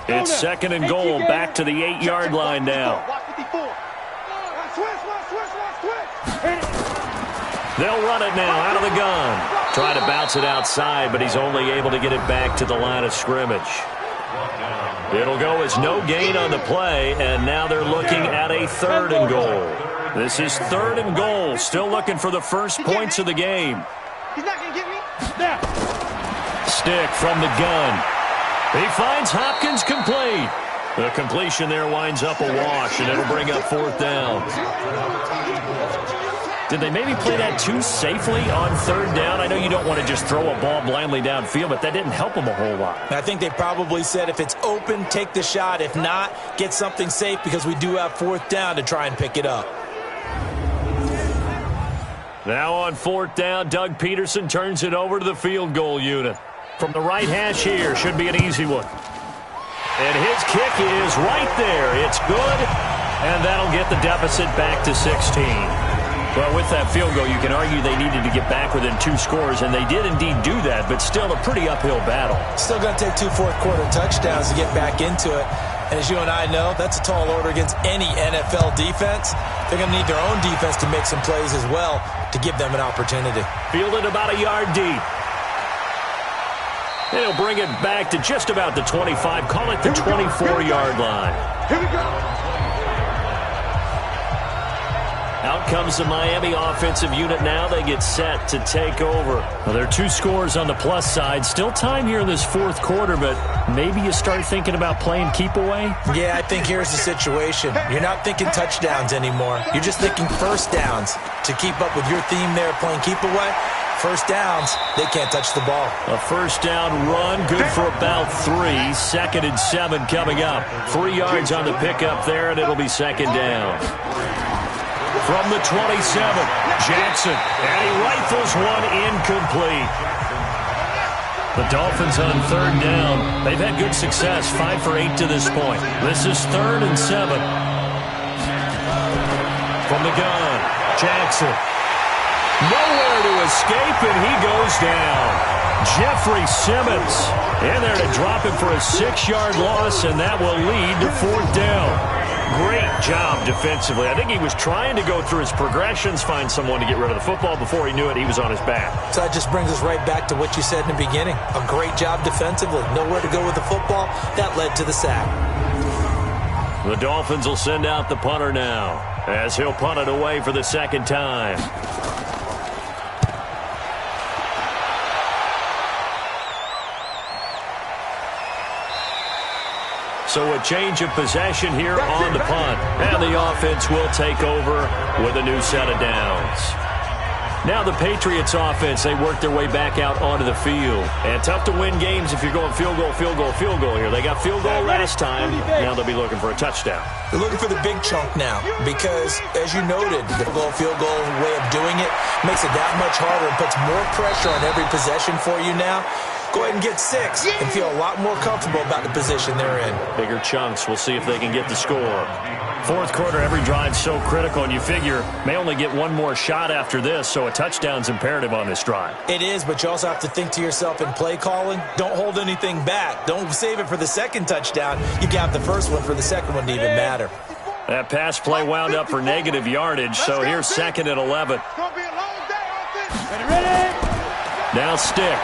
It's 2nd and goal, back to the 8-yard line now. They'll run it now out of the gun. Try to bounce it outside, but he's only able to get it back to the line of scrimmage. It'll go as no gain on the play, and now they're looking at a 3rd and goal. This is 3rd and goal, still looking for the first points of the game. He's not going to get me. Stick from the gun. He finds Hopkins complete. The completion there winds up a wash, and it'll bring up 4th down. Did they maybe play that too safely on 3rd down? I know you don't want to just throw a ball blindly downfield, but that didn't help them a whole lot. I think they probably said if it's open, take the shot. If not, get something safe because we do have 4th down to try and pick it up. Now on 4th down, Doug Peterson turns it over to the field goal unit. From the right hash here, should be an easy one. And his kick is right there. It's good, and that'll get the deficit back to 16. Well, with that field goal, you can argue they needed to get back within 2 scores, and they did indeed do that, but still a pretty uphill battle. Still going to take 2 fourth-quarter touchdowns to get back into it. And as you and I know, that's a tall order against any NFL defense. They're going to need their own defense to make some plays as well to give them an opportunity. Fielded about a yard deep. And he'll bring it back to just about the 25, call it the 24-yard line. Here we go. Out comes the Miami offensive unit now. They get set to take over. Well, there are 2 scores on the plus side. Still time here in this 4th quarter, but maybe you start thinking about playing keep away? Yeah, I think here's the situation. You're not thinking touchdowns anymore. You're just thinking 1st downs. To keep up with your theme there, playing keep away, 1st downs, they can't touch the ball. A 1st down run, good for about 3. 2nd and 7 coming up. 3 yards on the pickup there, and it'll be 2nd down. From the 27, Jackson, and he rifles one incomplete. The Dolphins on 3rd down. They've had good success, 5 for 8 to this point. This is 3rd and 7. From the gun, Jackson. Nowhere to escape, and he goes down. Jeffrey Simmons in there to drop him for a 6-yard loss, and that will lead to 4th down. Great job defensively. I think he was trying to go through his progressions, find someone to get rid of the football. Before he knew it, he was on his back. So that just brings us right back to what you said in the beginning. A great job defensively. Nowhere to go with the football. That led to the sack. The Dolphins will send out the punter now as he'll punt it away for the 2nd time. So a change of possession here on the punt. And the offense will take over with a new set of downs. Now the Patriots offense, they work their way back out onto the field. And tough to win games if you're going field goal, field goal, field goal here. They got field goal last time. Now they'll be looking for a touchdown. They're looking for the big chunk now because, as you noted, the field goal way of doing it makes it that much harder and puts more pressure on every possession for you now. go ahead and get 6 and feel a lot more comfortable about the position they're in. Bigger chunks. We'll see if they can get the score. Fourth quarter, every drive's so critical, and you figure may only get one more shot after this, so a touchdown's imperative on this drive. It is, but you also have to think to yourself in play calling, don't hold anything back. Don't save it for the second touchdown. You got the first one for the second one to even matter. That pass play wound up for negative yardage, so here's 2nd and 11. Now Stick.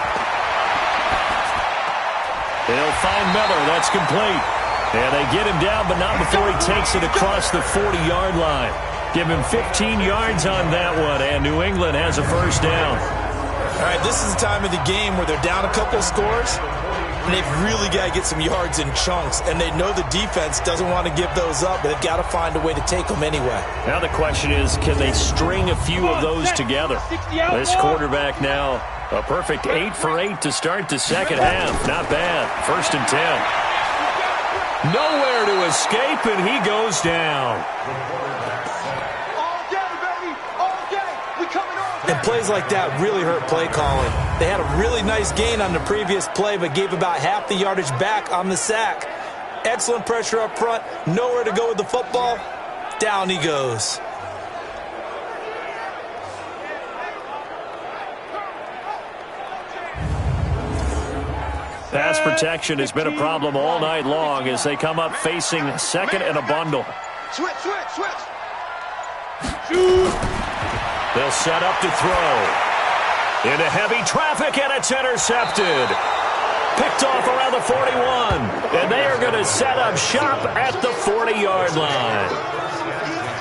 They'll find Miller. That's complete. And they get him down, but not before he takes it across the 40-yard line. Give him 15 yards on that one, and New England has a first down. All right, this is the time of the game where they're down a couple of scores, and they've really got to get some yards in chunks, and they know the defense doesn't want to give those up, but they've got to find a way to take them anyway. Now the question is, can they string a few of those together? This quarterback now, a perfect 8 for 8 to start the second half. Not bad. 1st and 10. Nowhere to escape, and he goes down. And plays like that really hurt play calling. They had a really nice gain on the previous play, but gave about half the yardage back on the sack. Excellent pressure up front. Nowhere to go with the football. Down he goes. Pass protection has been a problem all night long as they come up facing 2nd and a bundle. Switch. They'll set up to throw. Into heavy traffic, and it's intercepted. Picked off around the 41. And they are going to set up shop at the 40-yard line.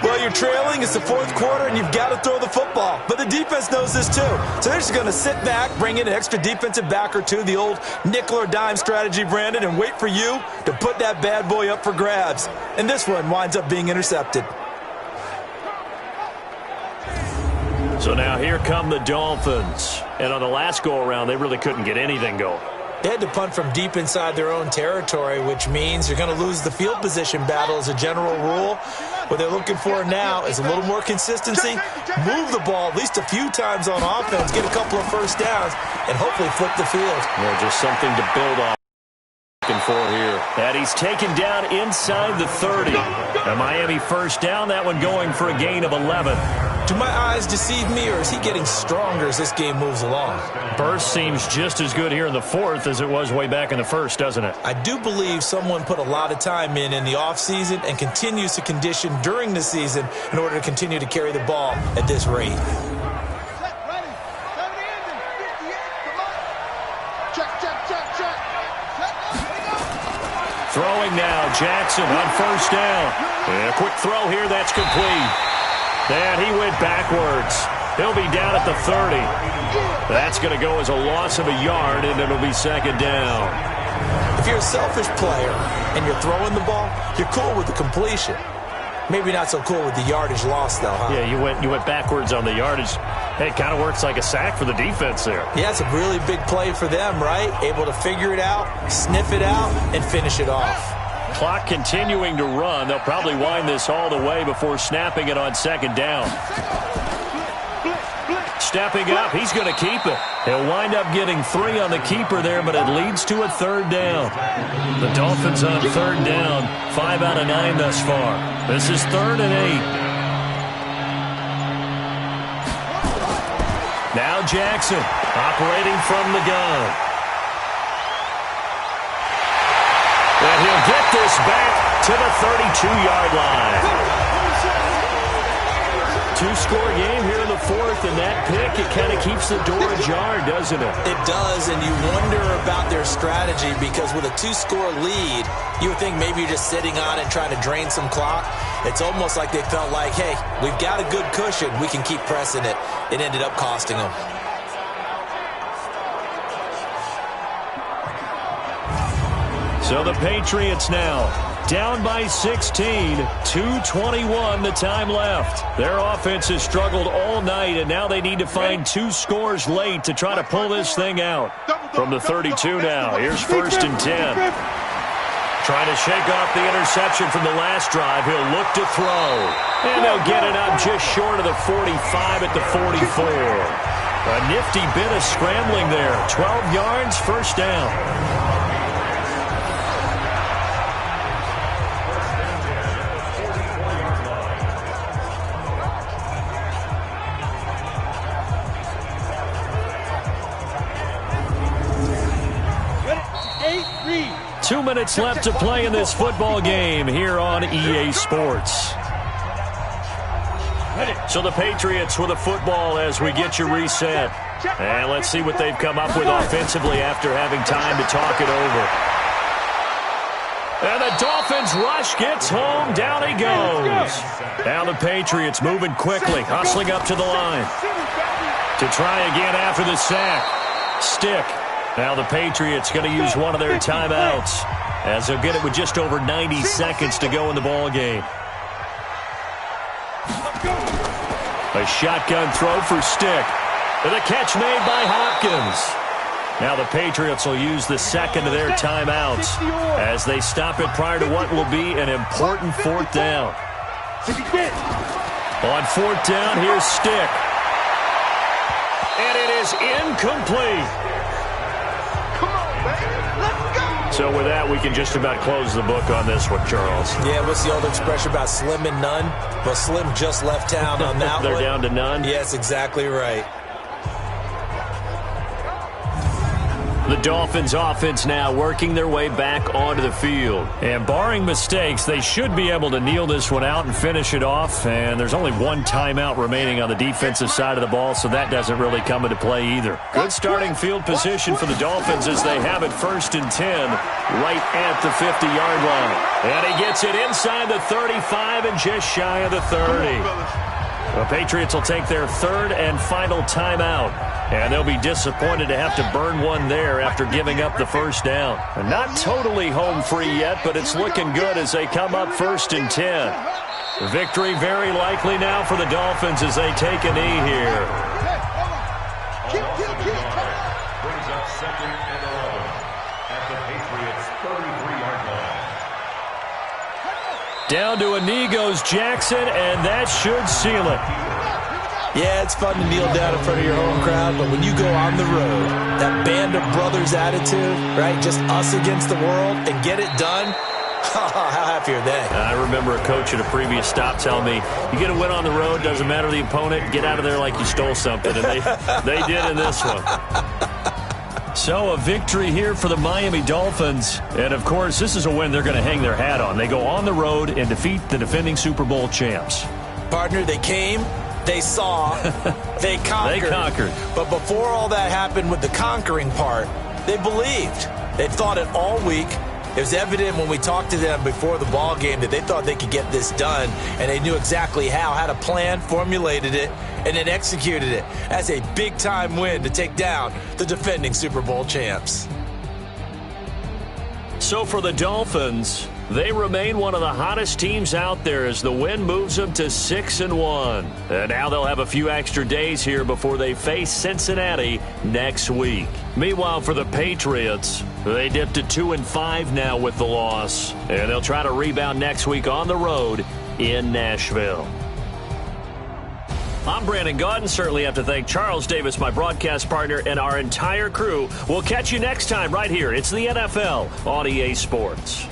Well, you're trailing. It's the fourth quarter, and you've got to throw the football. But the defense knows this, too. So they're just going to sit back, bring in an extra defensive back or two, the old nickel or dime strategy, Brandon, and wait for you to put that bad boy up for grabs. And this one winds up being intercepted. So now here come the Dolphins. And on the last go-around, they really couldn't get anything going. They had to punt from deep inside their own territory, which means you're going to lose the field position battle as a general rule. What they're looking for now is a little more consistency, move the ball at least a few times on offense, get a couple of first downs, and hopefully flip the field. Yeah, just something to build on. For here. And he's taken down inside the 30. A Miami first down, that one going for a gain of 11. Do my eyes deceive me, or is he getting stronger as this game moves along? Burst seems just as good here in the fourth as it was way back in the first, doesn't it? I do believe someone put a lot of time in the offseason and continues to condition during the season in order to continue to carry the ball at this rate. Throwing now, Jackson on first down. And a quick throw here, that's complete. And he went backwards. He'll be down at the 30. That's going to go as a loss of a yard, and it'll be second down. If you're a selfish player and you're throwing the ball, you're cool with the completion. Maybe not so cool with the yardage loss, though, huh? Yeah, you went backwards on the yardage. Hey, it kind of works like a sack for the defense there. Yeah, it's a really big play for them, right? Able to figure it out, sniff it out, and finish it off. Clock continuing to run. They'll probably wind this all the way before snapping it on second down. Stepping up, he's going to keep it. He'll wind up getting 3 on the keeper there, but it leads to a third down. The Dolphins on third down, 5 out of 9 thus far. This is 3rd and 8. Now Jackson operating from the gun. And he'll get this back to the 32-yard line. Two-score game here in the fourth, and that pick, it kind of keeps the door ajar, doesn't it? It does, and you wonder about their strategy because with a 2-score lead, you would think maybe you're just sitting on it and trying to drain some clock. It's almost like they felt like, hey, we've got a good cushion. We can keep pressing it. It ended up costing them. So the Patriots now down by 16, 2:21 the time left. Their offense has struggled all night, and now they need to find 2 scores late to try to pull this thing out. From the 32 now, here's 1st and 10. Trying to shake off the interception from the last drive. He'll look to throw. And they'll get it up just short of the 45 at the 44. A nifty bit of scrambling there. 12 yards, first down. Two minutes left to play in this football game here on EA Sports. So the Patriots with a football as we get you reset. And let's see what they've come up with offensively after having time to talk it over. And the Dolphins rush gets home. Down he goes. Now the Patriots moving quickly, hustling up to the line. To try again after the sack. Stick. Now the Patriots going to use one of their timeouts as they'll get it with just over 90 seconds to go in the ball game. A shotgun throw for Stick. And a catch made by Hopkins. Now the Patriots will use the second of their timeouts as they stop it prior to what will be an important fourth down. On fourth down, here's Stick. And it is incomplete. So with that, we can just about close the book on this one, Charles. Yeah, what's the old expression about slim and none? Well, Slim just left town on that They're one. down to none? Yes, exactly right. The Dolphins offense now working their way back onto the field. And barring mistakes, they should be able to kneel this one out and finish it off. And there's only one timeout remaining on the defensive side of the ball, so that doesn't really come into play either. Good starting field position for the Dolphins as they have it 1st and 10 right at the 50-yard line. And he gets it inside the 35 and just shy of the 30. The Patriots will take their third and final timeout. And they'll be disappointed to have to burn one there after giving up the first down. And not totally home free yet, but it's looking good as they come up 1st and 10. Victory very likely now for the Dolphins as they take a knee here. Brings up 2nd and 11 at the Patriots' 33-yard line. Down to a knee goes Jackson, and that should seal it. Yeah, it's fun to kneel down in front of your home crowd, but when you go on the road, that band of brothers attitude, right, just us against the world, and get it done, how happy are they? I remember a coach at a previous stop telling me, you get a win on the road, doesn't matter the opponent, get out of there like you stole something, and they did in this one. So a victory here for the Miami Dolphins. And, of course, this is a win they're going to hang their hat on. They go on the road and defeat the defending Super Bowl champs. Partner, they came, they saw, they conquered. They conquered. But before all that happened with the conquering part, they believed. They thought it all week. It was evident when we talked to them before the ball game that they thought they could get this done, and they knew exactly how, had a plan, formulated it, and then executed it. That's a big-time win to take down the defending Super Bowl champs. So for the Dolphins, they remain one of the hottest teams out there as the win moves them to 6-1. And now they'll have a few extra days here before they face Cincinnati next week. Meanwhile, for the Patriots, they dipped to 2-5 now with the loss. And they'll try to rebound next week on the road in Nashville. I'm Brandon Gaudin. Certainly have to thank Charles Davis, my broadcast partner, and our entire crew. We'll catch you next time right here. It's the NFL on EA Sports.